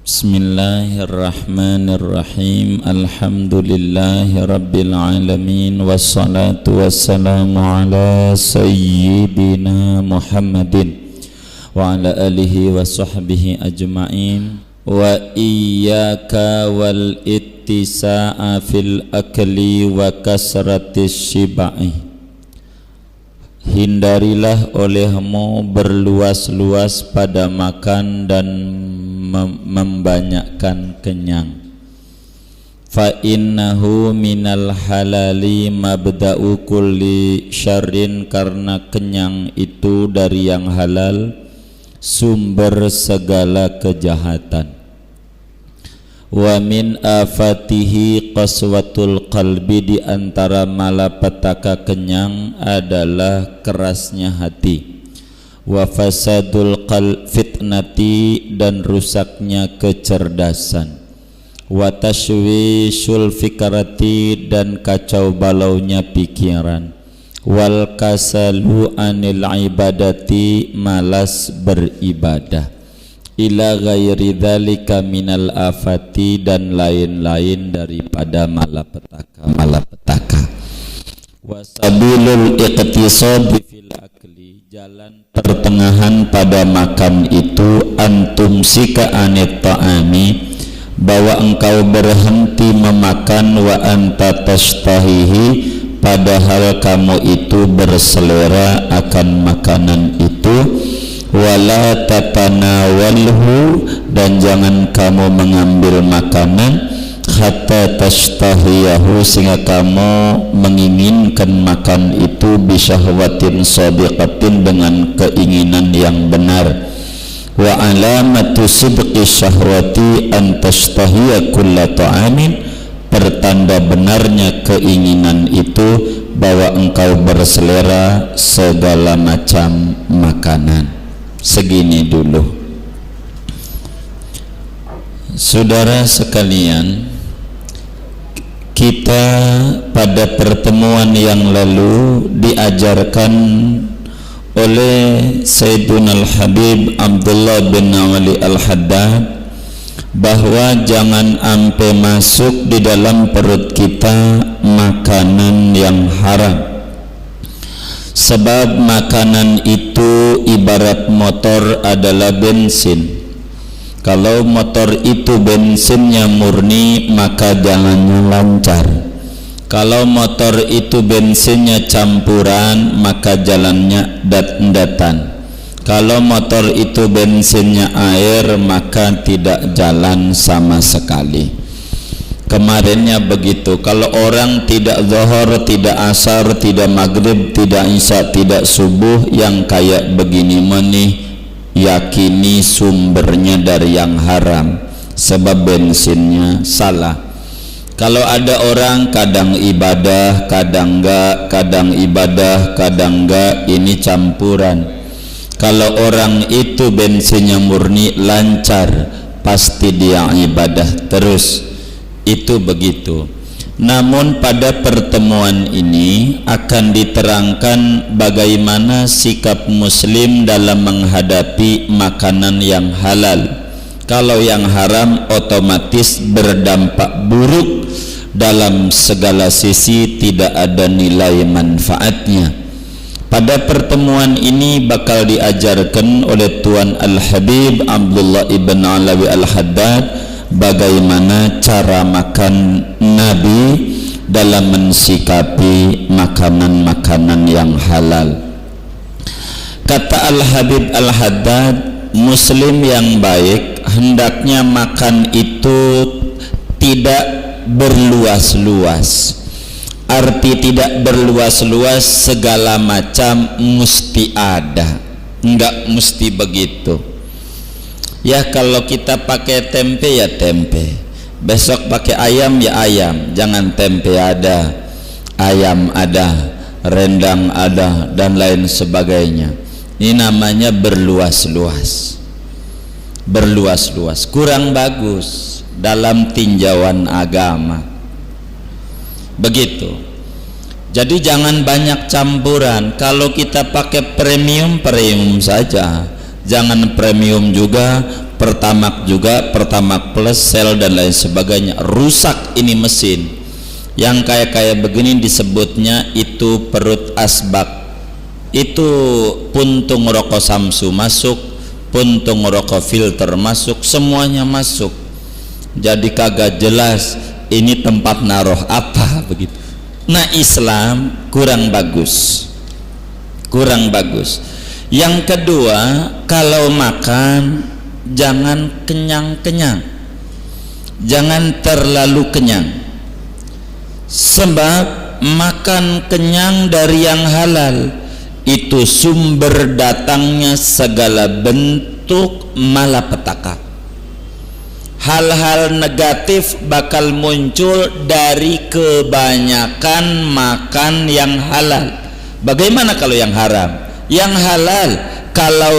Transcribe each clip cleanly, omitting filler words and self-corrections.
Bismillahirrahmanirrahim. Alhamdulillahi rabbil alamin. Wassalatu wassalamu ala sayyidina Muhammadin wa ala alihi wa sahbihi ajma'in. Wa iyyaka wal ittisa'a fil akli wa kasratis shiba'i. Hindarilah olehmu berluas-luas pada makan dan membanyakkan kenyang. Fa innahu minal halali mabda'u kulli syarrin, karena kenyang itu dari yang halal sumber segala kejahatan. Wa min afatihi qaswatul qalbi, di antara malapetaka kenyang adalah kerasnya hati. Wa fasadul fitnati, dan rusaknya kecerdasan. Wa tashwishul fikrati, dan kacau balaunya pikiran. Wal kasalu anil ibadati, malas beribadah. Ila ghairi dzalika minal afati, dan lain-lain daripada malapetaka. Wasabilul iqtisadi fil akli, jalan pertengahan pada makan itu antum sika anit ta'ami, bahwa engkau berhenti memakan, wa anta tashtahihi, padahal kamu itu berselera akan makanan itu. Wala tatanawalhu, dan jangan kamu mengambil makanan hatta tashtahiyahu, sehingga kamu menginginkan makan itu bisyahwatin sadiqatin, dengan keinginan yang benar. Wa alamatu sidqi syahwati an tashtahiya kulla ta'amin, pertanda benarnya keinginan itu bahwa engkau berselera segala macam makanan. Segini dulu, saudara sekalian. Kita pada pertemuan yang lalu diajarkan oleh Sayyiduna Al-Habib Abdullah bin Ali Al-Haddad bahwa jangan ampe masuk di dalam perut kita makanan yang haram. Sebab makanan itu ibarat motor adalah bensin. Kalau motor itu bensinnya murni, maka jalannya lancar. Kalau motor itu bensinnya campuran, maka jalannya dat-datan. Kalau motor itu bensinnya air, maka tidak jalan sama sekali. Kemarinnya begitu. Kalau orang tidak zuhur, tidak asar, tidak maghrib, tidak isya, tidak subuh, yang kayak begini menih, yakini sumbernya dari yang haram, sebab bensinnya salah. Kalau ada orang kadang ibadah, kadang enggak, kadang ibadah, kadang enggak, ini campuran. Kalau orang itu bensinnya murni, lancar, pasti dia ibadah terus. Itu begitu. Namun pada pertemuan ini akan diterangkan bagaimana sikap muslim dalam menghadapi makanan yang halal. Kalau yang haram otomatis berdampak buruk dalam segala sisi, tidak ada nilai manfaatnya. Pada pertemuan ini bakal diajarkan oleh Tuan Al-Habib Abdullah ibn Alawi Al-Haddad bagaimana cara makan Nabi dalam mensikapi makanan-makanan yang halal. Kata Al-Habib Al-Haddad, muslim yang baik hendaknya makan itu tidak berluas-luas. Arti tidak berluas-luas, segala macam mesti ada, enggak mesti begitu. Ya kalau kita pakai tempe ya tempe, besok pakai ayam ya ayam, jangan tempe ada, ayam ada, rendang ada, dan lain sebagainya. Ini namanya berluas-luas. Berluas-luas kurang bagus dalam tinjauan agama. Begitu. Jadi jangan banyak campuran. Kalau kita pakai premium saja, jangan premium juga Pertamax juga, Pertamax Plus, Shell dan lain sebagainya. Rusak ini mesin. Yang kayak begini disebutnya itu perut asbak. Itu puntung rokok Samsu masuk, puntung rokok filter masuk, semuanya masuk. Jadi kagak jelas ini tempat naruh apa begitu. Nah, Islam kurang bagus. Kurang bagus. Yang kedua, kalau makan jangan kenyang-kenyang. Jangan terlalu kenyang. Sebab makan kenyang dari yang halal itu sumber datangnya segala bentuk malapetaka. Hal-hal negatif bakal muncul dari kebanyakan makan yang halal. Bagaimana kalau yang haram? Yang halal kalau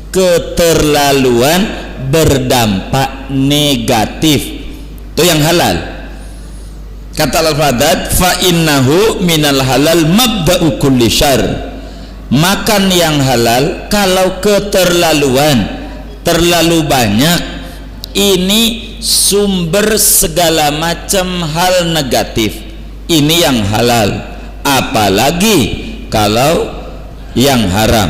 keterlaluan berdampak negatif, itu yang halal. Kata Al-Fadad, fa innahu minal halal mabda'u kulli syarr. Makan yang halal kalau keterlaluan, terlalu banyak, ini sumber segala macam hal negatif. Ini yang halal, apalagi kalau yang haram.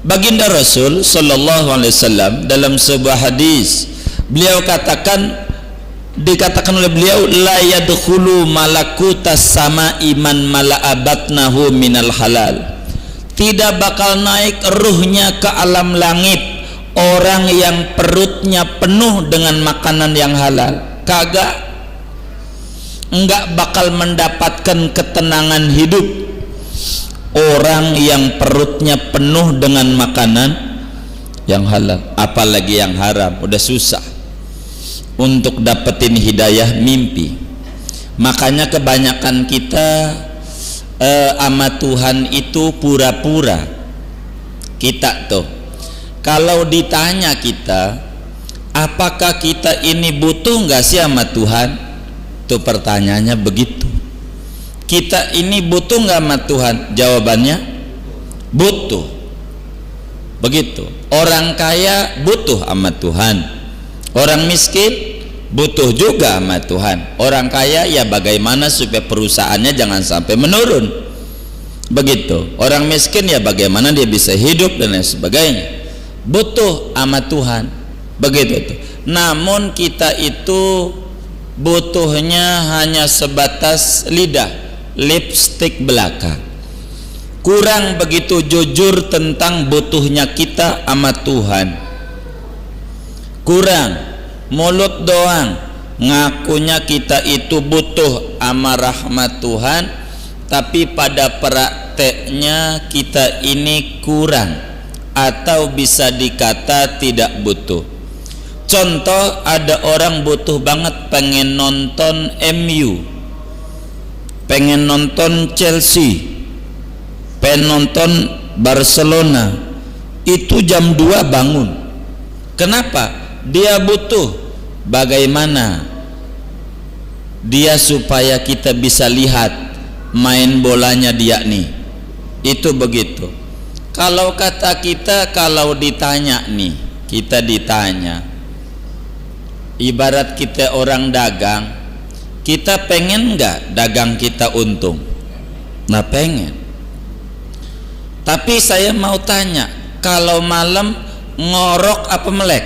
Baginda Rasul sallallahu alaihi wasallam dalam sebuah hadis, beliau dikatakan oleh beliau, la yadkhulu malakutas sama'i man mala'abatnahu minal halal. Tidak bakal naik ruhnya ke alam langit orang yang perutnya penuh dengan makanan yang halal. Kagak. Enggak bakal mendapatkan ketenangan hidup orang yang perutnya penuh dengan makanan yang halal, apalagi yang haram. Udah susah untuk dapetin hidayah mimpi. Makanya kebanyakan kita ama Tuhan itu pura-pura. Kita tuh kalau ditanya kita, apakah kita ini butuh nggak sih sama Tuhan? Tuh pertanyaannya begitu. Kita ini butuh nggak sama Tuhan? Jawabannya butuh. Begitu. Orang kaya butuh sama Tuhan. Orang miskin butuh juga sama Tuhan. Orang kaya ya bagaimana supaya perusahaannya jangan sampai menurun. Begitu. Orang miskin ya bagaimana dia bisa hidup dan lain sebagainya. Butuh sama Tuhan. Begitu tuh. Namun kita itu butuhnya hanya sebatas lidah, lipstik belaka. Kurang begitu jujur tentang butuhnya kita sama Tuhan. Kurang, mulut doang ngakunya kita itu butuh sama rahmat Tuhan, tapi pada prakteknya kita ini kurang atau bisa dikata tidak butuh. Contoh, ada orang butuh banget pengen nonton MU, pengen nonton Chelsea, pengen nonton Barcelona, itu jam 2 bangun. Kenapa? Dia butuh. Bagaimana dia supaya kita bisa lihat main bolanya dia nih? Itu begitu. Kalau kata kita, kalau ditanya nih, kita ditanya, ibarat kita orang dagang, kita pengen nggak dagang kita untung? Nah, pengen. Tapi saya mau tanya, kalau malam ngorok apa melek?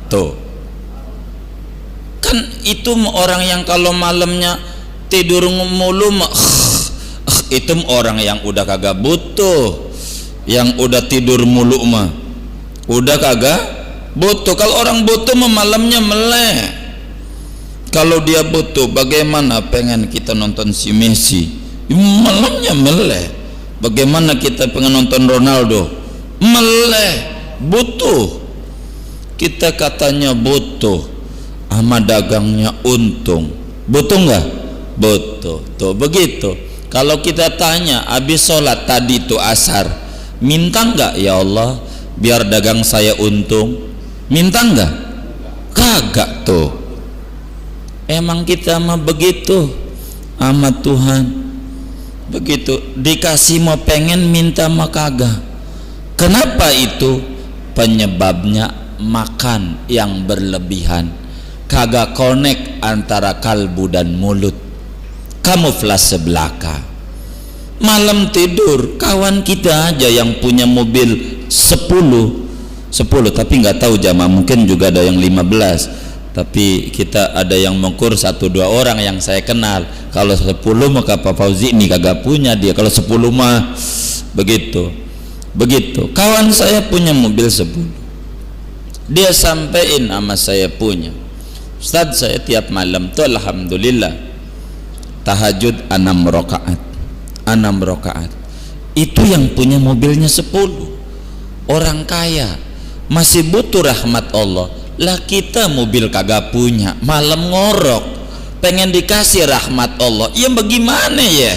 Tuh, kan itu orang yang kalau malamnya tidur mulu itu orang yang udah kagak butuh. Yang udah tidur mulu mah udah kagak butuh. Kalau orang butuh malamnya melek. Kalau dia butuh, bagaimana pengen kita nonton si Messi, malamnya melek. Bagaimana kita pengen nonton Ronaldo, melek. Butuh. Kita katanya butuh, sama dagangnya untung. Butuh nggak? Butuh. Tuh begitu. Kalau kita tanya, habis sholat tadi tuh asar, minta nggak ya Allah biar dagang saya untung? Minta nggak? Kagak tuh. Emang kita mah begitu sama Tuhan. Begitu dikasih mau pengen, minta mah kagak. Kenapa itu? penyebabnya makan yang berlebihan, kagak connect antara kalbu dan mulut, kamuflase belaka. Malam tidur, kawan kita aja yang punya mobil 10 tapi nggak tahu jamaah, mungkin juga ada yang 15, tapi kita ada yang mengukur 1-2 orang yang saya kenal. Kalau 10 maka Pak Fauzi ini kagak punya dia, kalau 10 mah begitu. Kawan saya punya mobil 10, dia sampein sama saya punya, Ustadz saya tiap malam tuh alhamdulillah tahajud 6 rakaat. Itu yang punya mobilnya 10, orang kaya masih butuh rahmat Allah. Lah kita mobil kagak punya, malam ngorok, pengen dikasih rahmat Allah, ya bagaimana ya?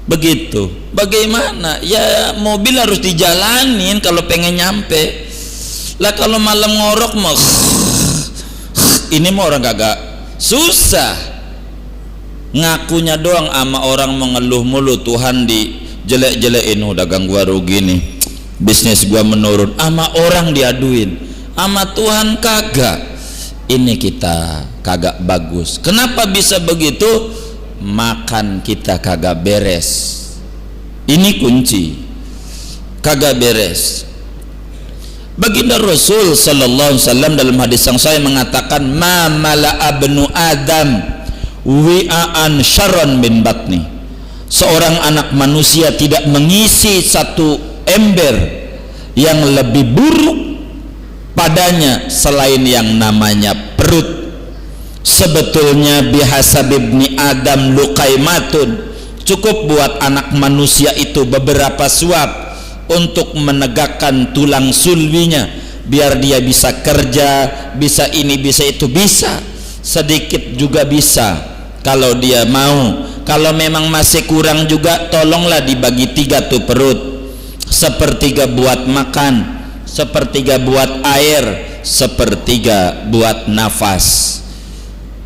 Begitu, bagaimana ya, mobil harus dijalanin kalau pengen nyampe. Lah kalau malam ngorok mah ini mah orang kagak, susah ngakunya doang, ama orang mengeluh mulu, Tuhan dijelek-jelekin, udah ganggu gua rugi nih, bisnis gua menurun, ama orang diaduin, ama Tuhan kagak. Ini kita kagak bagus. Kenapa bisa begitu? Makan kita kagak beres, ini kunci, kagak beres. Baginda Rasul sallallahu alaihi wasallam dalam hadis yang saya mengatakan, ma mala'a ibnu adam wi'an syarran min batni. Seorang anak manusia tidak mengisi satu ember yang lebih buruk padanya selain yang namanya perut. Sebetulnya bihasab ibni adam luqaimatun, cukup buat anak manusia itu beberapa suap untuk menegakkan tulang sulbinya, biar dia bisa kerja, bisa ini, bisa itu, bisa sedikit juga bisa kalau dia mau. Kalau memang masih kurang juga, tolonglah dibagi 3 tuh perut, 1/3 buat makan, 1/3 buat air, 1/3 buat nafas.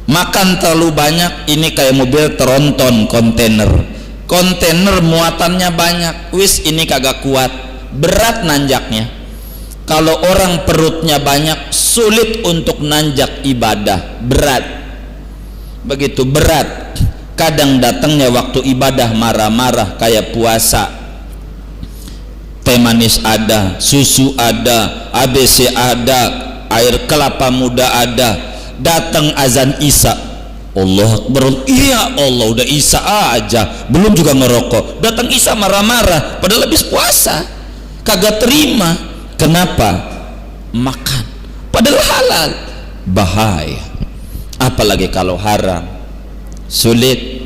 Makan terlalu banyak, ini kayak mobil tronton kontainer muatannya banyak, wis ini kagak kuat, berat nanjaknya. Kalau orang perutnya banyak, sulit untuk nanjak ibadah, berat, begitu berat. Kadang datangnya waktu ibadah marah-marah, kayak puasa, teh manis ada, susu ada, ABC ada, air kelapa muda ada. Datang azan Isya, Allah Akbar, iya Allah, udah Isya aja belum juga ngerokok, datang Isya marah-marah padahal habis puasa, kagak terima. Kenapa? Makan padahal halal, bahaya. Apalagi kalau haram, sulit.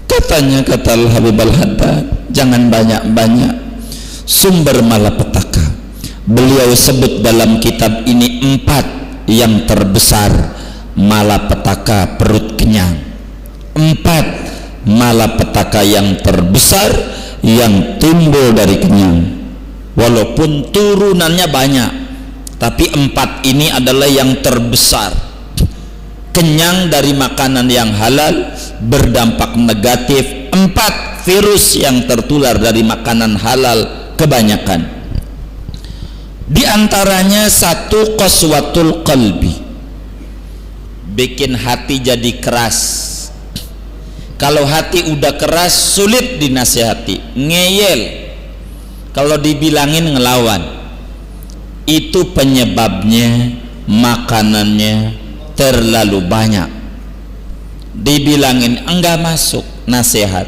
Katanya, kata Al-Habib Al-Haddad, jangan banyak-banyak sumber malapetaka. Beliau sebut dalam kitab ini 4 yang terbesar malapetaka perut kenyang. 4 malapetaka yang terbesar yang timbul dari kenyang, walaupun turunannya banyak, tapi 4 ini adalah yang terbesar. Kenyang dari makanan yang halal berdampak negatif. 4 virus yang tertular dari makanan halal kebanyakan. Di antaranya 1, qaswatul qalbi, bikin hati jadi keras. Kalau hati udah keras, sulit dinasihati, ngeyel, kalau dibilangin ngelawan. Itu penyebabnya makanannya terlalu banyak, dibilangin enggak masuk nasihat.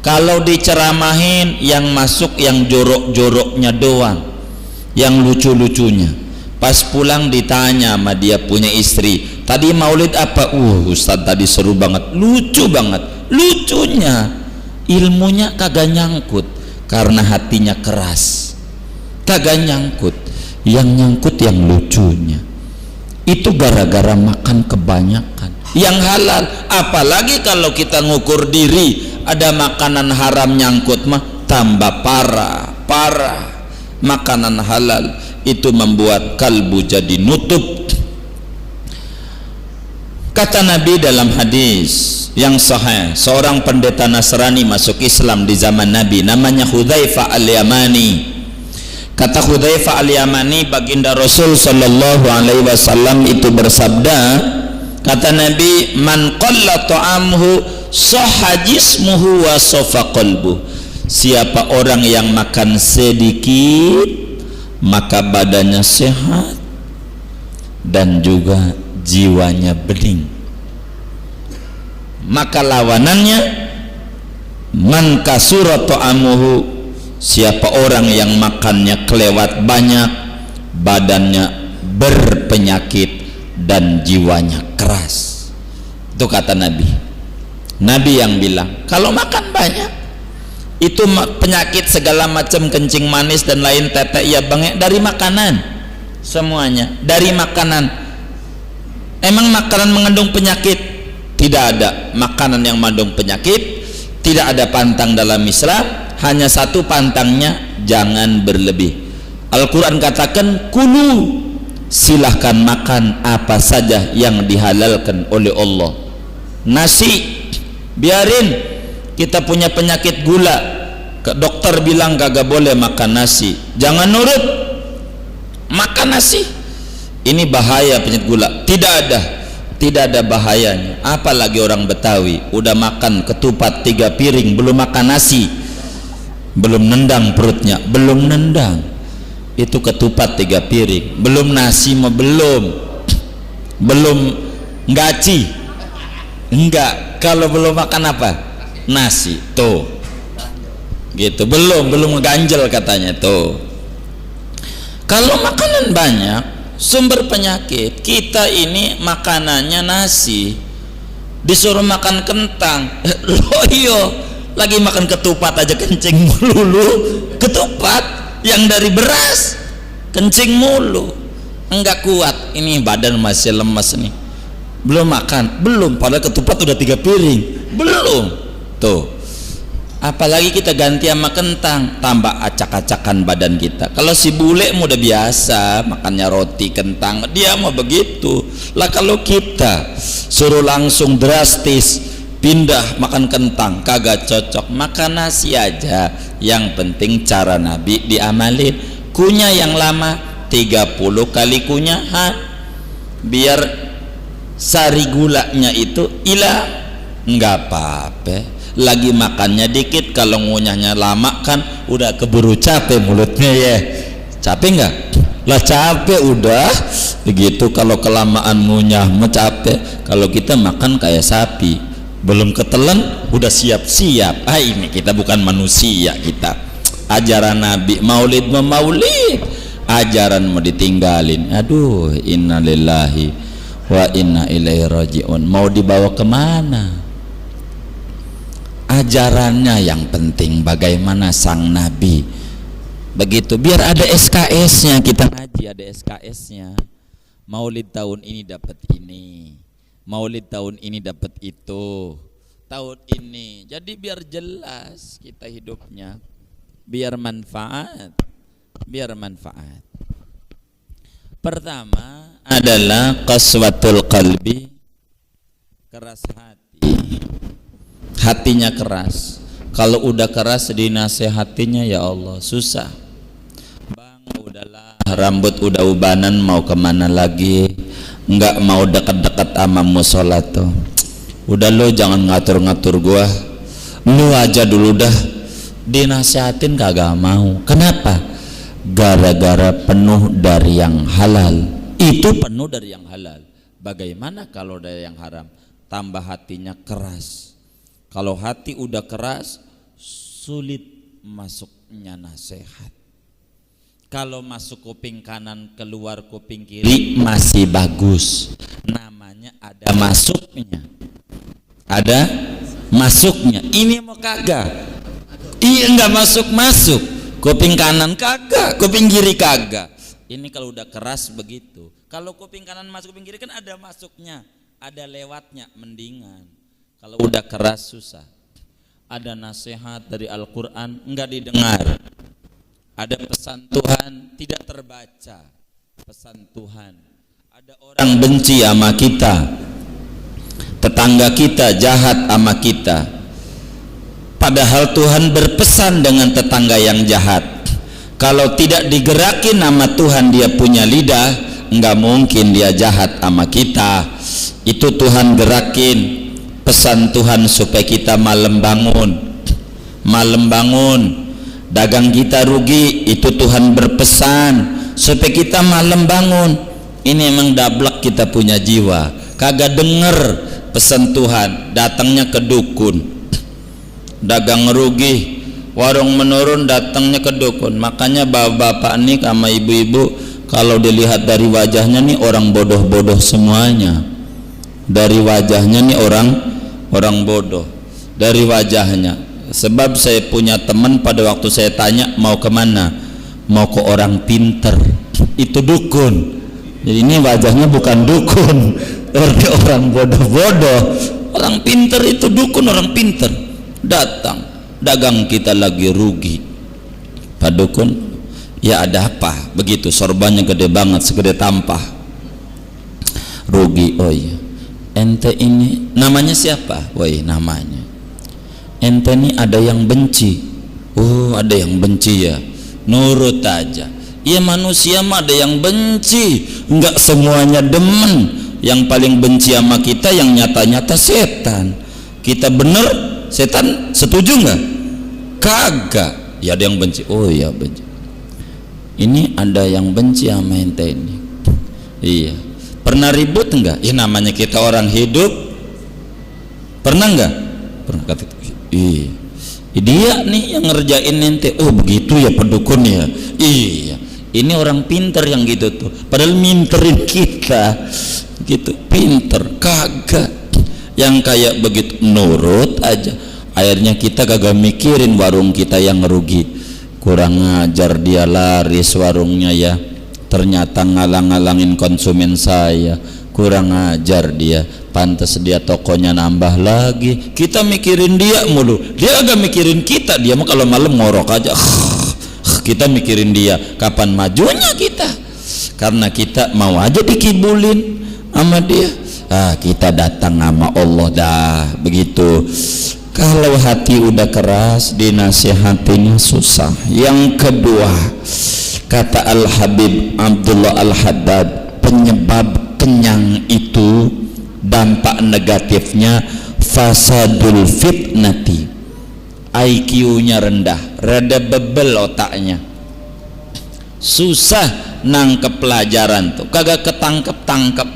Kalau diceramahin, yang masuk yang jorok-joroknya doang, yang lucu-lucunya. Pas pulang ditanya sama dia punya istri, tadi maulid apa? Ustadz tadi seru banget, lucu banget. Lucunya, ilmunya kagak nyangkut karena hatinya keras, kagak nyangkut. Yang nyangkut yang lucunya. Itu gara-gara makan kebanyakan yang halal. Apalagi kalau kita ngukur diri, ada makanan haram nyangkut mah tambah parah. Makanan halal itu membuat kalbu jadi nutup. Kata Nabi dalam hadis yang sahih, seorang pendeta Nasrani masuk Islam di zaman Nabi, namanya Hudzaifah Al-Yamani. Kata Hudzaifah al-Yamani, baginda Rasul sallallahu alaihi wasallam itu bersabda, kata Nabi, man qalla ta'amuhu sahha jismuhu wa safa qalbuh. Siapa orang yang makan sedikit maka badannya sehat dan juga jiwanya bening. Maka lawanannya, man kasura ta'amuhu, siapa orang yang makannya kelewat banyak, badannya berpenyakit dan jiwanya keras. Itu kata Nabi. Nabi yang bilang kalau makan banyak itu penyakit segala macam, kencing manis dan lain, tetek ya bangek, dari makanan. Semuanya dari makanan. Emang makanan mengandung penyakit? Tidak ada makanan yang mengandung penyakit. Tidak ada pantang dalam Islam. Hanya satu pantangnya, jangan berlebih. Al-Quran katakan kulu, silahkan makan apa saja yang dihalalkan oleh Allah. Nasi biarin, kita punya penyakit gula, ke dokter bilang kagak boleh makan nasi, jangan nurut, makan nasi. Ini bahaya penyakit gula. Tidak ada bahayanya. Apalagi orang Betawi udah makan ketupat 3 piring belum makan nasi, belum nendang perutnya, belum nendang. Itu ketupat 3 piring, belum nasi mah belum ngaci. Enggak, kalau belum makan apa? Nasi. Tuh. Gitu, belum ngeganjel katanya tuh. Kalau makanan banyak sumber penyakit. Kita ini makanannya nasi, disuruh makan kentang, loyo lagi makan ketupat aja kencing mulu. Ketupat yang dari beras kencing mulu, enggak kuat. Ini badan masih lemas nih, belum makan, belum, padahal ketupat udah 3 piring, belum. Tuh, apalagi kita ganti sama kentang, tambah acak-acakan badan kita. Kalau si bule udah biasa makannya roti kentang, dia mau begitu lah. Kalau kita suruh langsung drastis pindah makan kentang, kagak cocok, makan nasi aja. Yang penting cara Nabi diamalin. Kunyah yang lama 30 kali kunyahan, biar sari gulanya itu hilang, nggak apa-apa. Lagi makannya dikit, kalau ngunyahnya lama kan udah keburu capek mulutnya ya. Capek nggak? Lah capek udah begitu. Kalau kelamaan ngunyah mah capek. Kalau kita makan kayak sapi, belum ketelan udah siap-siap. Ini kita bukan manusia kita. Ajaran Nabi maulid maulid, ajaran mau ditinggalin. Aduh, innalillahi wa inna ilaihi rajiun. Mau dibawa kemana? Ajarannya yang penting, bagaimana sang Nabi begitu. Biar ada SKS-nya, kita ngaji ada SKS-nya. Maulid tahun ini dapat ini, maulid tahun ini dapat itu, tahun ini. Jadi biar jelas kita hidupnya, biar manfaat. Pertama adalah qaswatul qalbi, keras hati. Hatinya keras. Kalau udah keras dinasehatinya, ya Allah susah. Bang, udahlah, rambut udah ubanan, mau kemana lagi? Enggak mau dekat-dekat sama musola tuh. Udah lo jangan ngatur-ngatur gua, lu aja dulu dah. Dinasehatin kagak mau. Kenapa? Gara-gara penuh dari yang halal. Itu penuh dari yang halal. Bagaimana kalau dari yang haram? Tambah hatinya keras. Kalau hati udah keras, sulit masuknya nasihat. Kalau masuk kuping kanan, keluar kuping kiri masih bagus. Namanya ada masuknya. Ada masuknya. Ini mau kagak? Iya, enggak masuk. Kuping kanan kagak, kuping kiri kagak. Ini kalau udah keras begitu. Kalau kuping kanan masuk kuping kiri kan ada masuknya, ada lewatnya, mendingan. Kalau udah keras susah. Ada nasihat dari Al-Quran enggak didengar. Ada pesan Tuhan tidak terbaca. Pesan Tuhan. Ada orang benci sama kita, tetangga kita jahat sama kita, padahal Tuhan berpesan dengan tetangga yang jahat. Kalau tidak digerakin sama Tuhan dia punya lidah, nggak mungkin dia jahat sama kita. Itu Tuhan gerakin, pesan Tuhan supaya kita malam bangun, dagang kita rugi, itu Tuhan berpesan supaya kita malam bangun. Ini emang dablek kita punya jiwa, kagak denger pesan Tuhan, datangnya ke dukun. Dagang rugi, warung menurun, datangnya ke dukun. Makanya bapak-bapak nih sama ibu-ibu, kalau dilihat dari wajahnya nih orang bodoh-bodoh semuanya. Dari wajahnya nih orang bodoh, dari wajahnya. Sebab saya punya teman, pada waktu saya tanya mau kemana, mau ke orang pinter, itu dukun. Jadi ini wajahnya bukan dukun, berarti orang bodoh-bodoh. Orang pinter itu dukun, orang pinter datang, dagang kita lagi rugi. Pak dukun, ya ada apa? Begitu, sorbannya gede banget, segede tampah. Rugi. Oh iya, ente ini namanya siapa? Woi, namanya ente ini ada yang benci. Oh, ada yang benci ya, nurut aja. Ya manusia mah ada yang benci, enggak semuanya demen. Yang paling benci sama kita yang nyata-nyata setan. Kita bener, setan setuju nggak? Kagak. Ya ada yang benci. Oh iya benci. Ini ada yang benci sama ente ini. Iya. Pernah ribut enggak? Ya namanya kita orang hidup. Pernah enggak? Pernah. Kata iya. Dia nih yang ngerjain ente. Oh begitu ya pendukun ya. Iya. Ini orang pinter yang gitu tuh. Padahal minterin kita. Gitu, pinter. Kagak. Yang kayak begitu nurut aja. Akhirnya kita kagak mikirin warung kita yang rugi. Kurang ajar dia, laris warungnya ya. Ternyata ngalang-ngalangin konsumen saya. Kurang ajar dia. Pantas dia tokonya nambah lagi. Kita mikirin dia mulu. Dia agak mikirin kita. Dia mah kalau malam ngorok aja. Kita mikirin dia kapan majunya kita, karena kita mau aja dikibulin sama dia. Kita datang sama Allah dah begitu. Kalau hati udah keras, dinasihatinya susah. Yang kedua, kata Al-Habib Abdullah Al-Haddad, penyebab kenyang itu dampak negatifnya fasadul fitnati. IQ-nya rendah, rada bebel otaknya, susah nangkep pelajaran tuh, kagak ketangkep-tangkep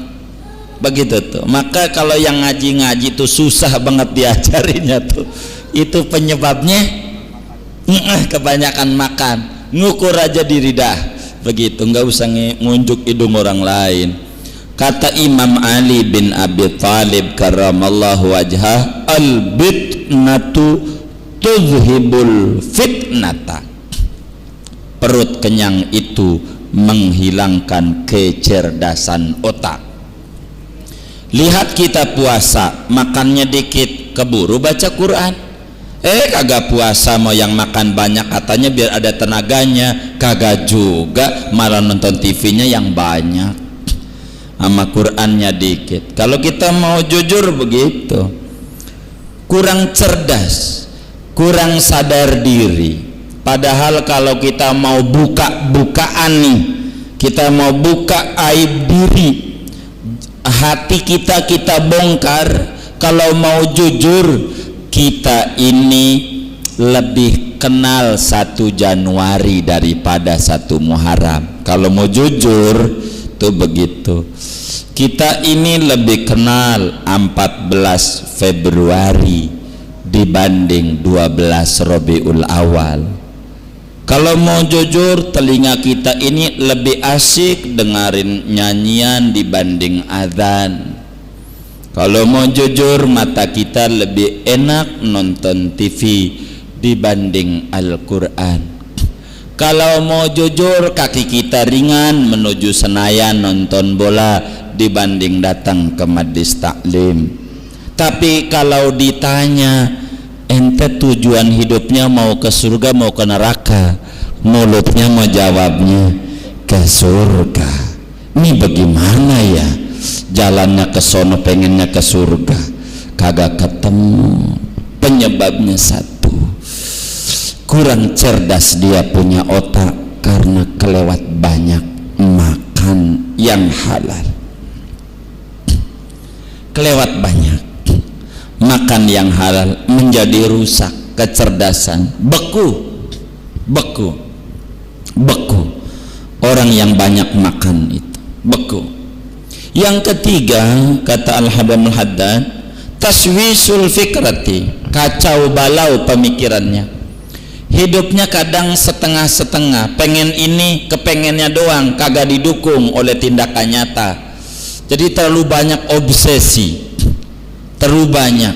begitu tuh. Maka kalau yang ngaji-ngaji tuh susah banget diajarinnya tuh. Itu penyebabnya kebanyakan makan, ngukur aja diri dah begitu, nggak usah ngunjuk hidung orang lain. Kata Imam Ali bin Abi Thalib karramallahu wajhah, al-bitnatu tuzhibul fitnata. Perut kenyang itu menghilangkan kecerdasan otak. Lihat kita puasa, makannya dikit, keburu baca Quran. Kagak puasa mau yang makan banyak, katanya biar ada tenaganya. Kagak juga, malah nonton TV-nya yang banyak, sama Qurannya dikit. Kalau kita mau jujur begitu, kurang cerdas, kurang sadar diri. Padahal kalau kita mau buka-bukaan nih, kita mau buka aib diri, hati kita bongkar. Kalau mau jujur, kita ini lebih kenal 1 Januari daripada 1 Muharram. Kalau mau jujur tuh begitu. Kita ini lebih kenal 14 Februari dibanding 12 Rabiul Awal. Kalau mau jujur, telinga kita ini lebih asik dengerin nyanyian dibanding azan. Kalau mau jujur, mata kita lebih enak nonton TV dibanding Al-Quran. Kalau mau jujur, kaki kita ringan menuju Senayan nonton bola dibanding datang ke Majlis Taklim. Tapi kalau ditanya, ente tujuan hidupnya mau ke surga mau ke neraka, mulutnya mau jawabnya ke surga. Ini bagaimana ya? Jalannya ke sono pengennya ke surga, kagak ketemu. Penyebabnya satu, kurang cerdas dia punya otak, karena kelewat banyak makan yang halal. Kelewat banyak makan yang halal menjadi rusak kecerdasan, beku orang yang banyak makan itu beku. Yang ketiga, kata Al-Habib Al-Haddad, taswisul fikrati, kacau balau pemikirannya. Hidupnya kadang setengah-setengah, pengen ini kepengennya doang, kagak didukung oleh tindakan nyata. Jadi terlalu banyak obsesi, terlalu banyak,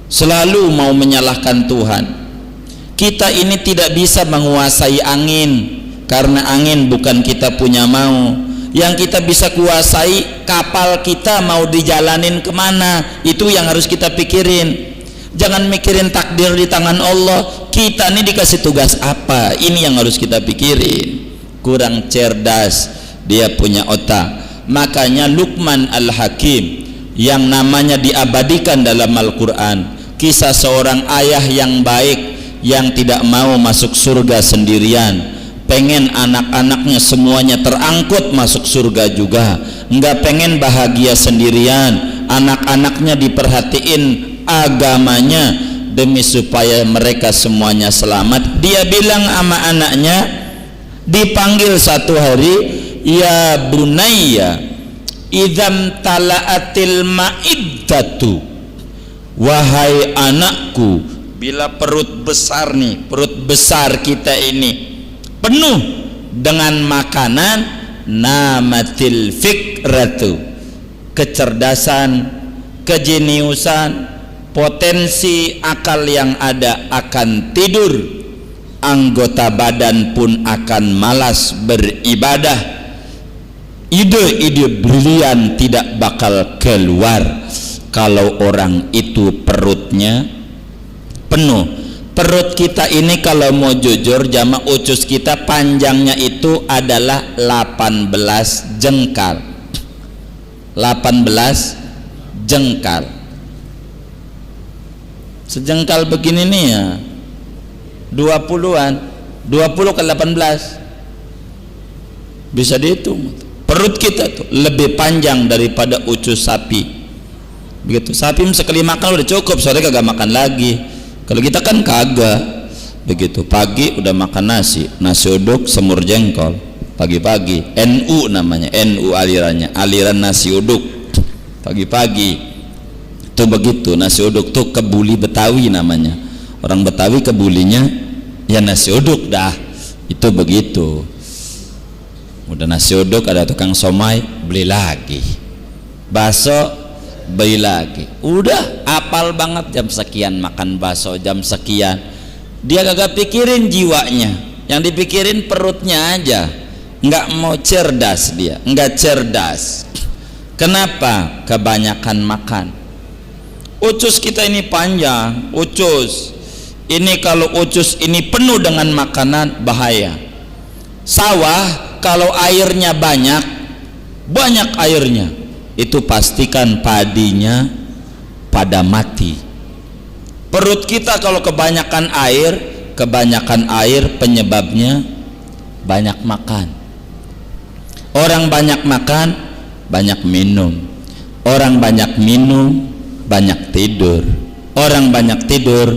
selalu mau menyalahkan Tuhan. Kita ini tidak bisa menguasai angin, karena angin bukan kita punya mau. Yang kita bisa kuasai, kapal kita mau dijalanin kemana, itu yang harus kita pikirin. Jangan mikirin takdir di tangan Allah, kita ini dikasih tugas apa, ini yang harus kita pikirin. Kurang cerdas, dia punya otak. Makanya Luqman Al-Hakim yang namanya diabadikan dalam Al-Quran, kisah seorang ayah yang baik yang tidak mau masuk surga sendirian, pengen anak-anaknya semuanya terangkut masuk surga juga, nggak pengen bahagia sendirian, anak-anaknya diperhatiin agamanya demi supaya mereka semuanya selamat. Dia bilang sama anaknya, dipanggil satu hari, ya bunayya idzam tala'atil ma'iddatu, wahai anakku, bila perut besar nih, perut besar kita ini penuh dengan makanan, namatil fikratu, kecerdasan, kejeniusan, potensi akal yang ada akan tidur, anggota badan pun akan malas beribadah, ide-ide brilian tidak bakal keluar kalau orang itu perutnya penuh. Perut kita ini kalau mau jujur, jamaah ucus kita panjangnya itu adalah 18 jengkal. 18 jengkal. Sejengkal begini nih ya, 20-an, 20 ke 18 bisa dihitung. Perut kita tuh lebih panjang daripada ucus sapi. Begitu, sapi sekali makan udah cukup, sore kagak makan lagi. Kalau kita kan kagak. Begitu, pagi udah makan nasi uduk semur jengkol pagi-pagi. NU namanya, NU alirannya, aliran nasi uduk pagi-pagi. Itu begitu, nasi uduk tuh kebuli Betawi namanya. Orang Betawi kebulinya ya nasi uduk dah. Itu begitu. Udah nasi uduk, ada tukang somai, beli lagi. Bakso, beli lagi. Udah apal banget, jam sekian makan bakso, jam sekian. Dia kagak pikirin jiwanya, yang dipikirin perutnya aja. Nggak mau cerdas, dia nggak cerdas. Kenapa? Kebanyakan makan. Ucus kita ini panjang, ucus ini kalau ucus ini penuh dengan makanan, bahaya. Sawah kalau airnya banyak airnya, itu pastikan padinya pada mati. Perut kita kalau kebanyakan air penyebabnya banyak makan. Orang banyak makan, banyak minum. Orang banyak minum, banyak tidur. Orang banyak tidur,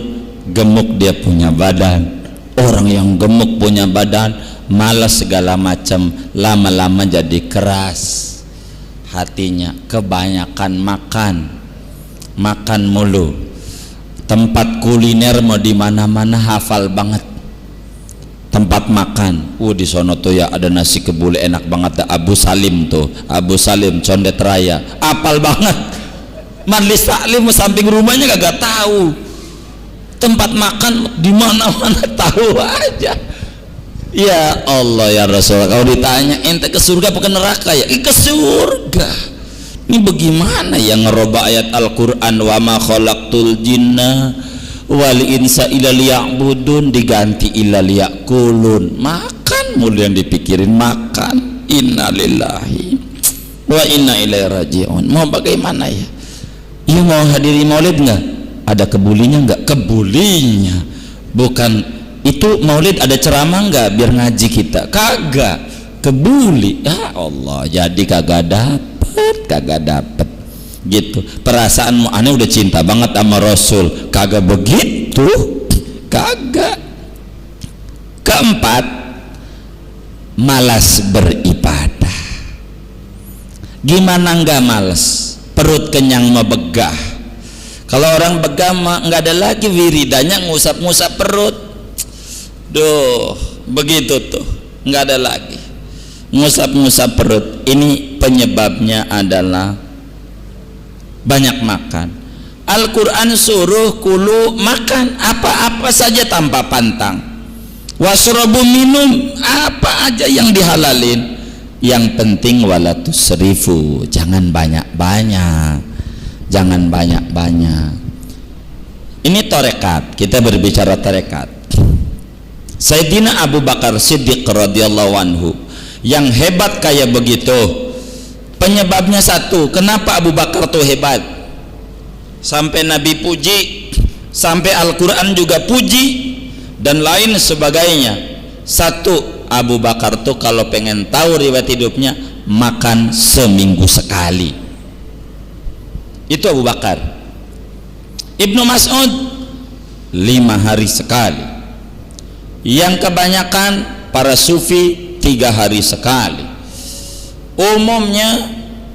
gemuk dia punya badan. Orang yang gemuk punya badan, malas segala macam, lama-lama jadi keras hatinya. Kebanyakan makan mulu. Tempat kuliner mau di mana-mana hafal banget tempat makan. Di sono tuh ya ada nasi kebuli enak banget, Abu Salim tuh, Abu Salim Condet Raya, hafal banget. Majlis taklim samping rumahnya kagak tahu. Tempat makan di mana-mana tahu aja. Ya Allah ya Rasul, kalau ditanya ente ke surga apa ke neraka, ya ke surga. Ini bagaimana yang ngerubah ayat Al-Quran, wa ma khalaqtul jinna wal insa illa liya'budun, diganti illa liya'kulun. Makan mulu yang dipikirin, makan. Innalillahi wa inna ilaihi raji'un. Mau bagaimana ya? Iya, mau hadiri maulid nggak? Ada kebulinya nggak? Kebulinya bukan Itu maulid ada ceramah nggak biar ngaji kita? Kagak, kebuli. Ya Allah, jadi kagak dapet gitu. Perasaanmu aneh udah cinta banget sama Rasul, kagak begitu, kagak. Keempat, malas beribadah. Gimana nggak malas? Perut kenyang mah begah. Kalau orang begah mah nggak ada lagi wiridanya ngusap-ngusap perut. Duh, begitu tuh, nggak ada lagi ngusap-ngusap perut. Ini penyebabnya adalah banyak makan. Al-Quran suruh kulu, makan apa-apa saja tanpa pantang. Wasrobu, minum apa aja yang dihalalin. Yang penting wala tusrifu, jangan banyak-banyak, jangan banyak-banyak. Ini tarekat, kita berbicara tarekat. Sayyidina Abu Bakar Siddiq radhiyallahu anhu yang hebat kayak begitu. Penyebabnya satu, kenapa Abu Bakar tuh hebat? Sampai Nabi puji, sampai Al-Quran juga puji, dan lain sebagainya. Satu, Abu Bakar tuh kalau pengen tahu riwayat hidupnya, makan seminggu sekali. Itu Abu Bakar. Ibnu Mas'ud 5 hari sekali. Yang kebanyakan para sufi 3 hari sekali. Umumnya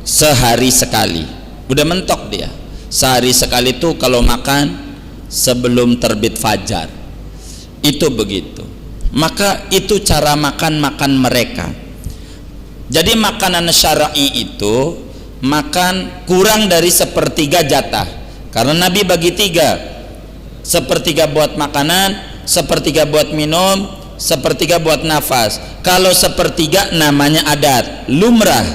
sehari sekali. Udah mentok dia. Sehari sekali tuh kalau makan sebelum terbit fajar. Itu begitu. Maka itu cara makan mereka. Jadi makanan syar'i itu makan kurang dari 1/3 jatah. Karena Nabi bagi 3. 1/3 buat makanan, 1/3 buat minum, 1/3 buat nafas. Kalau 1/3 namanya adat, lumrah.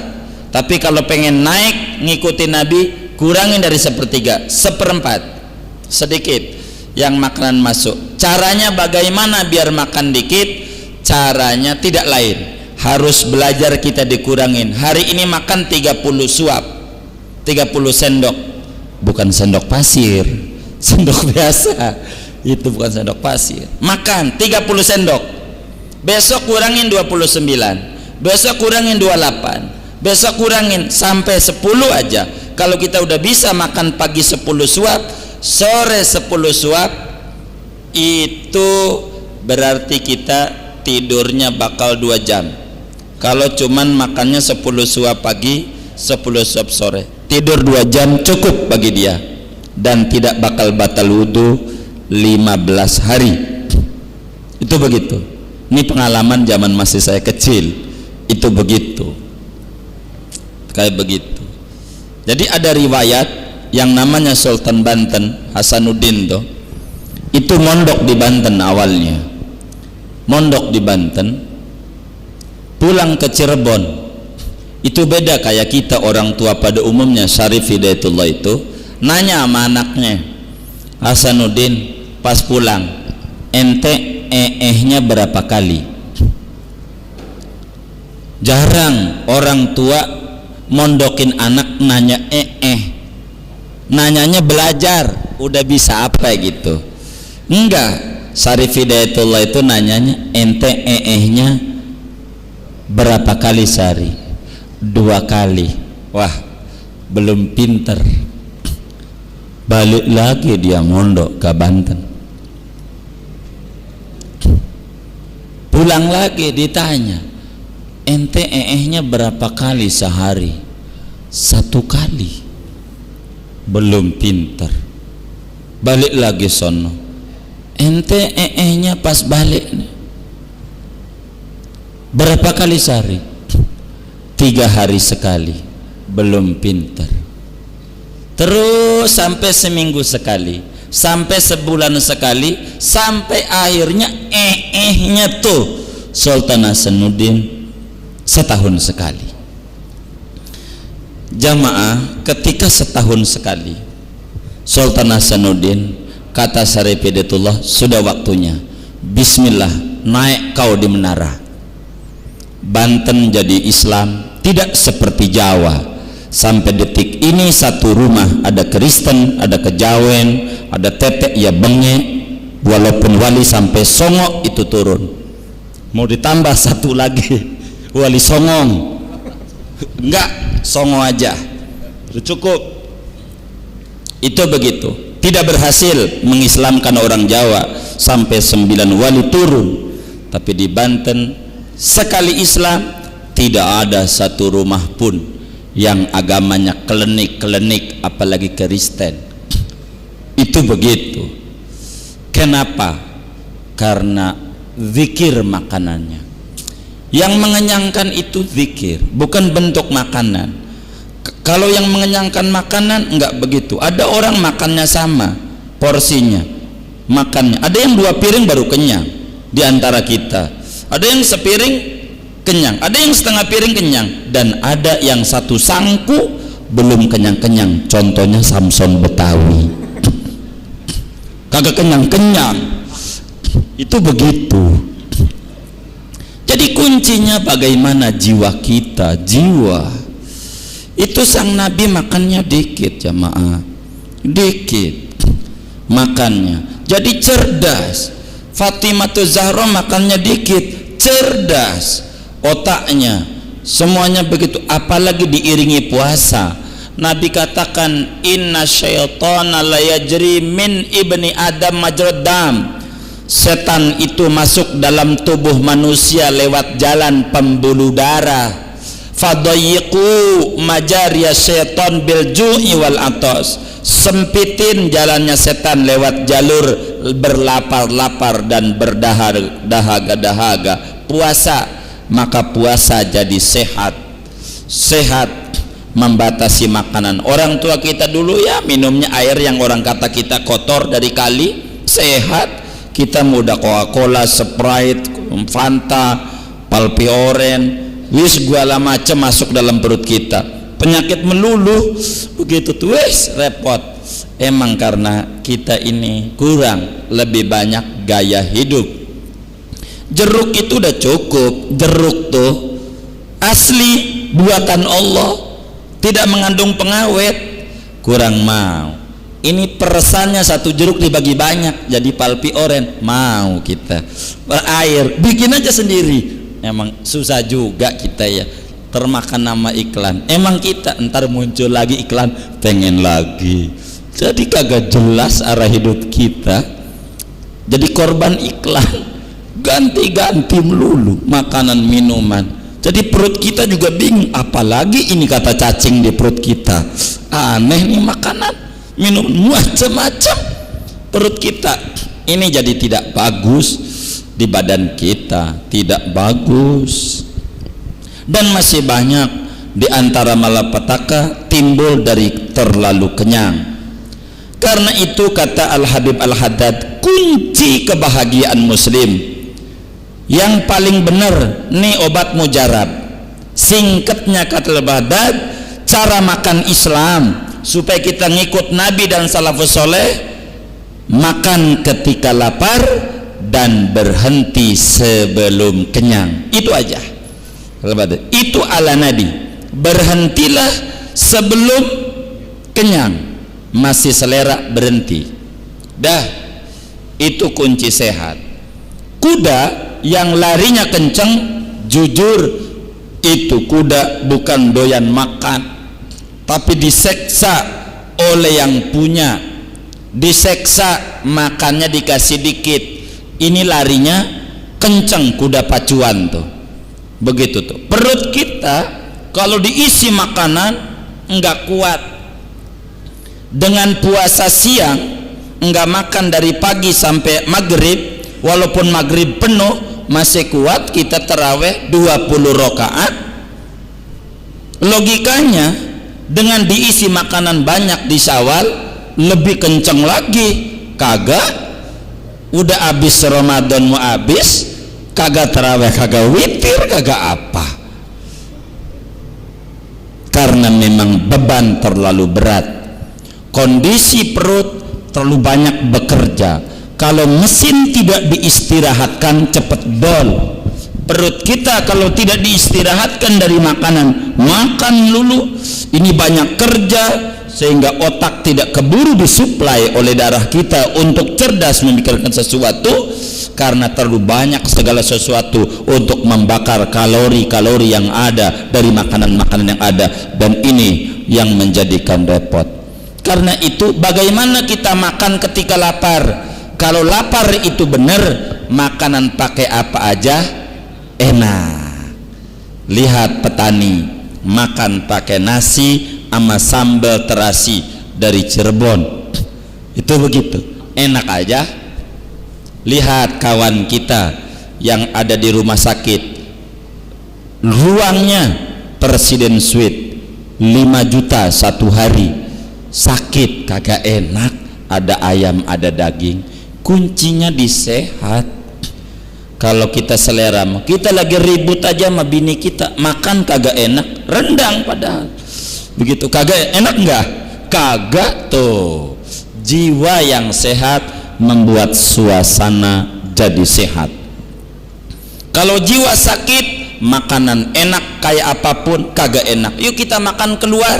Tapi kalau pengen naik ngikutin Nabi, kurangin dari 1/3, 1/4, sedikit yang makanan masuk. Caranya bagaimana biar makan dikit? Caranya tidak lain, harus belajar kita dikurangin. Hari ini makan 30 suap, 30 sendok, bukan sendok pasir, sendok biasa. Itu bukan sendok pasir. Makan 30 sendok. Besok kurangin 29. Besok kurangin 28. Besok kurangin sampai 10 aja. Kalau kita udah bisa makan pagi 10 suap, sore 10 suap, itu berarti kita tidurnya bakal 2 jam. Kalau cuman makannya 10 suap pagi, 10 suap sore, tidur 2 jam cukup bagi dia, dan tidak bakal batal wudhu 15 hari. Itu begitu. Ini pengalaman zaman masih saya kecil. Itu begitu, kayak begitu. Jadi ada riwayat yang namanya Sultan Banten Hasanuddin tuh, itu mondok di Banten awalnya, mondok di Banten, pulang ke Cirebon. Itu beda kayak kita orang tua pada umumnya. Syarif Hidayatullah itu nanya sama anaknya, Hasanuddin, pas pulang ente nya berapa kali? Jarang orang tua mondokin anak nanya nanyanya belajar udah bisa apa gitu. Enggak, Syarif Hidayatullah itu nanyanya ente nya berapa kali sehari? 2 kali. Wah, belum pinter. Balik lagi dia mondok ke Banten. Pulang lagi ditanya, ente nya berapa kali sehari? 1 kali. Belum pinter. Balik lagi sono, ente nya pas balik berapa kali sehari? 3 hari sekali. Belum pinter. Terus sampai seminggu sekali, sampai sebulan sekali, sampai akhirnya nya tuh Sultan Hasanuddin setahun sekali. Jamaah, ketika setahun sekali Sultan Hasanuddin, kata Syarif Hidayatullah, sudah waktunya, bismillah, naik kau di menara. Banten jadi Islam, tidak seperti Jawa. Sampai detik ini satu rumah ada Kristen, ada Kejawen, ada tetek ya bengek, walaupun wali sampai songok itu turun. Mau ditambah satu lagi wali songong, enggak, songo aja cukup. Itu begitu. Tidak berhasil mengislamkan orang Jawa sampai 9 wali turun. Tapi di Banten sekali Islam tidak ada satu rumah pun yang agamanya klenik-klenik, apalagi Kristen. Itu begitu. Kenapa? Karena zikir makanannya. Yang mengenyangkan itu zikir, bukan bentuk makanan. Kalau yang mengenyangkan makanan enggak begitu. Ada orang makannya sama porsinya, makannya. Ada yang 2 piring baru kenyang di antara kita. Ada yang sepiring kenyang, ada yang setengah piring kenyang, dan ada yang 1 sangku belum kenyang-kenyang. Contohnya Samson Betawi, kagak kenyang-kenyang. Itu begitu. Jadi kuncinya bagaimana jiwa kita. Jiwa itu sang Nabi makannya dikit, jamaah, dikit makannya, jadi cerdas. Fatimah Zahra makannya dikit, cerdas, otaknya semuanya begitu. Apalagi diiringi puasa. Nabi katakan, inna syaitana la yajri min ibni adam majrad dam. Setan itu masuk dalam tubuh manusia lewat jalan pembuluh darah. Fadayyiqu majariya syaitan bil ju'i wal atas. Sempitin jalannya setan lewat jalur berlapar-lapar dan berdahaga-dahaga. Puasa, maka puasa jadi sehat. Sehat, membatasi makanan. Orang tua kita dulu ya minumnya air yang orang kata kita kotor dari kali. Sehat. Kita muda Coca-Cola, Sprite, Fanta, Palpi Oren, wis segala macam masuk dalam perut kita. Penyakit meluluh begitu tuh, wis repot. Emang karena kita ini kurang, lebih banyak gaya hidup. Jeruk itu udah cukup. Jeruk tuh asli buatan Allah, tidak mengandung pengawet. Kurang mau. Ini peresannya 1 jeruk dibagi banyak jadi Palpi Oren, mau kita berair bikin aja sendiri. Emang susah juga kita ya, termakan nama iklan. Emang kita ntar muncul lagi iklan, pengen lagi. Jadi kagak jelas arah hidup kita, jadi korban iklan, ganti-ganti melulu makanan minuman. Jadi perut kita juga bingung, apalagi ini kata cacing di perut kita. Aneh nih makanan, minum macam-macam. Perut kita ini jadi tidak bagus di badan kita, tidak bagus. Dan masih banyak di antara malapetaka timbul dari terlalu kenyang. Karena itu kata Al-Habib Al-Haddad, kunci kebahagiaan muslim yang paling benar nih obat mujarab. Singkatnya kata Al-Haddad, cara makan Islam supaya kita ngikut Nabi dan salafus soleh, makan ketika lapar dan berhenti sebelum kenyang. Itu aja. Itu ala Nabi. Berhentilah sebelum kenyang. Masih selera berhenti. Dah, itu kunci sehat. Kuda yang larinya kenceng, jujur itu kuda bukan doyan makan, tapi diseksa oleh yang punya, diseksa, makannya dikasih dikit. Ini larinya kenceng kuda pacuan tuh. Begitu tuh. Perut kita kalau diisi makanan enggak kuat. Dengan puasa siang enggak makan dari pagi sampai maghrib, walaupun maghrib penuh masih kuat kita taraweh 20 rakaat. Logikanya dengan diisi makanan banyak di Syawal lebih kenceng lagi. Kagak, udah habis Ramadan mau habis, kagak taraweh, kagak witir, kagak apa, karena memang beban terlalu berat. Kondisi perut terlalu banyak bekerja. Kalau mesin tidak diistirahatkan cepat dol. Perut kita kalau tidak diistirahatkan dari makanan, makan lulu, ini banyak kerja, sehingga otak tidak keburu disuplai oleh darah kita untuk cerdas memikirkan sesuatu, karena terlalu banyak segala sesuatu untuk membakar kalori-kalori yang ada dari makanan-makanan yang ada, dan ini yang menjadikan repot. Karena itu bagaimana kita makan ketika lapar? Kalau lapar itu benar, makanan pakai apa aja enak. Lihat petani makan pakai nasi sama sambal terasi dari Cirebon, itu begitu enak aja. Lihat kawan kita yang ada di rumah sakit, ruangnya Presiden Suite 5 juta satu hari, sakit kagak enak, ada ayam ada daging. Kuncinya di sehat. Kalau kita selera, kita lagi ribut aja sama bini kita, makan kagak enak, rendang padahal begitu, kagak enak enggak? Kagak. Tuh jiwa yang sehat membuat suasana jadi sehat. Kalau jiwa sakit, makanan enak kayak apapun kagak enak. Yuk kita makan keluar.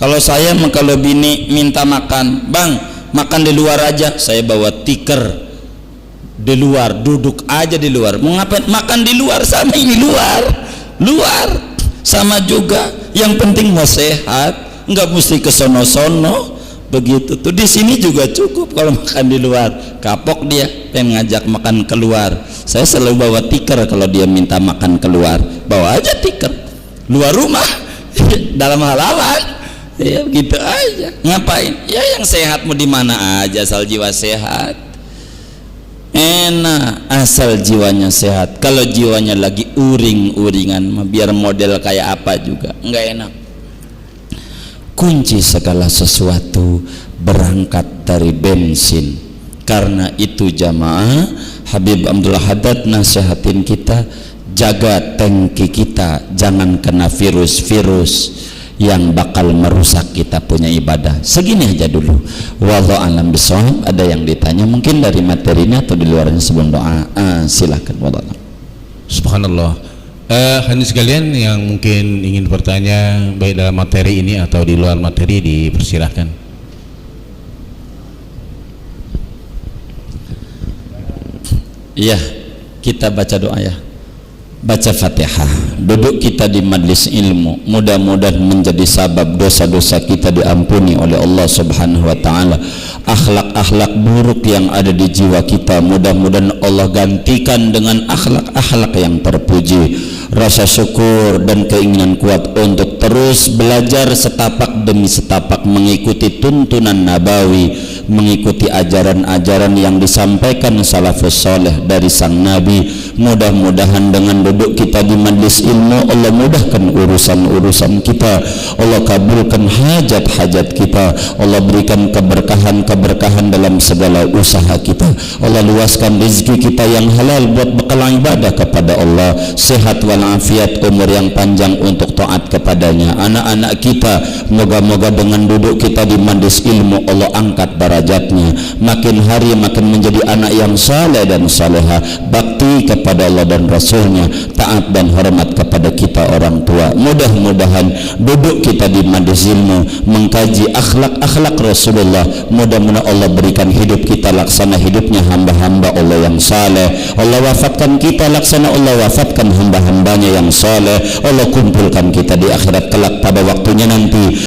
Kalau saya kalau bini minta makan, bang makan di luar aja, saya bawa tikar di luar, duduk aja di luar. Mau ngapain? Makan di luar, sama ini luar sama juga. Yang penting mau sehat, nggak mesti ke sono-sono begitu. Tuh di sini juga cukup kalau makan di luar. Kapok dia pengen ngajak makan keluar, saya selalu bawa tikar. Kalau dia minta makan keluar, bawa aja tikar luar rumah dalam halaman, ya gitu aja. Ngapain? Ya yang sehat mau di mana aja, asal jiwa sehat. Enak asal jiwanya sehat. Kalau jiwanya lagi uring-uringan, biar model kayak apa juga nggak enak. Kunci segala sesuatu berangkat dari bensin. Karena itu jamaah, Habib Abdullah Haddad nasihatin kita, jaga tangki kita jangan kena virus-virus yang bakal merusak kita punya ibadah. Segini aja dulu. Wallahu a'lam bishawab. Ada yang ditanya mungkin dari materinya atau di luarnya sebelum doa? Silakan. Wallahu a'lam. Subhanallah. Hadirin sekalian yang mungkin ingin bertanya baik dalam materi ini atau di luar materi, dipersilahkan. Iya, kita baca doa ya. Baca Fatihah, duduk kita di majlis ilmu, mudah-mudahan menjadi sabab dosa-dosa kita diampuni oleh Allah Subhanahu wa taala. Akhlak-akhlak buruk yang ada di jiwa kita mudah-mudahan Allah gantikan dengan akhlak-akhlak yang terpuji. Rasa syukur dan keinginan kuat untuk terus belajar setapak demi setapak mengikuti tuntunan nabawi, mengikuti ajaran-ajaran yang disampaikan salafus saleh dari sang nabi. Mudah-mudahan dengan duduk kita di majlis ilmu, Allah mudahkan urusan-urusan kita, Allah kabulkan hajat-hajat kita, Allah berikan keberkahan dalam segala usaha kita, Allah luaskan rezeki kita yang halal buat bekal ibadah kepada Allah, sehat walafiat, umur yang panjang untuk taat kepadanya. Anak-anak kita moga-moga dengan duduk kita di majlis ilmu Allah angkat derajatnya, makin hari makin menjadi anak yang saleh dan salehah, bakti kepada Allah dan Rasulnya, taat dan hormat kepada kita orang tua. Mudah-mudahan duduk kita di majlis ilmu mengkaji akhlak-akhlak Rasulullah, mudah-mudahan Allah berikan hidup kita laksana hidupnya hamba-hamba Allah yang saleh. Allah wafatkan kita laksana Allah wafatkan hamba-hambanya yang saleh. Allah kumpulkan kita di akhirat kelak pada waktunya nanti.